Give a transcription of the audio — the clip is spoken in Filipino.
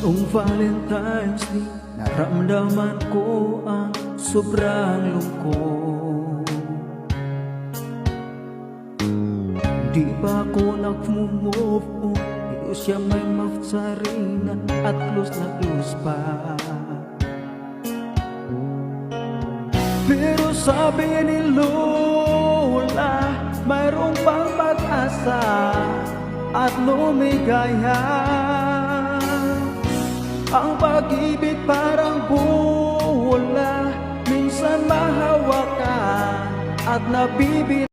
Noong Valentine's Day, naramdaman ko ang sobrang lungkot. Di ba ako nag-move on? Pero siya may mafsarina at close na close pa. Pero sabi ni Lola, mayroong pang pag-asa at lumigaya. Ang pag-ibig parang bola, minsan mahawakan at nabibit.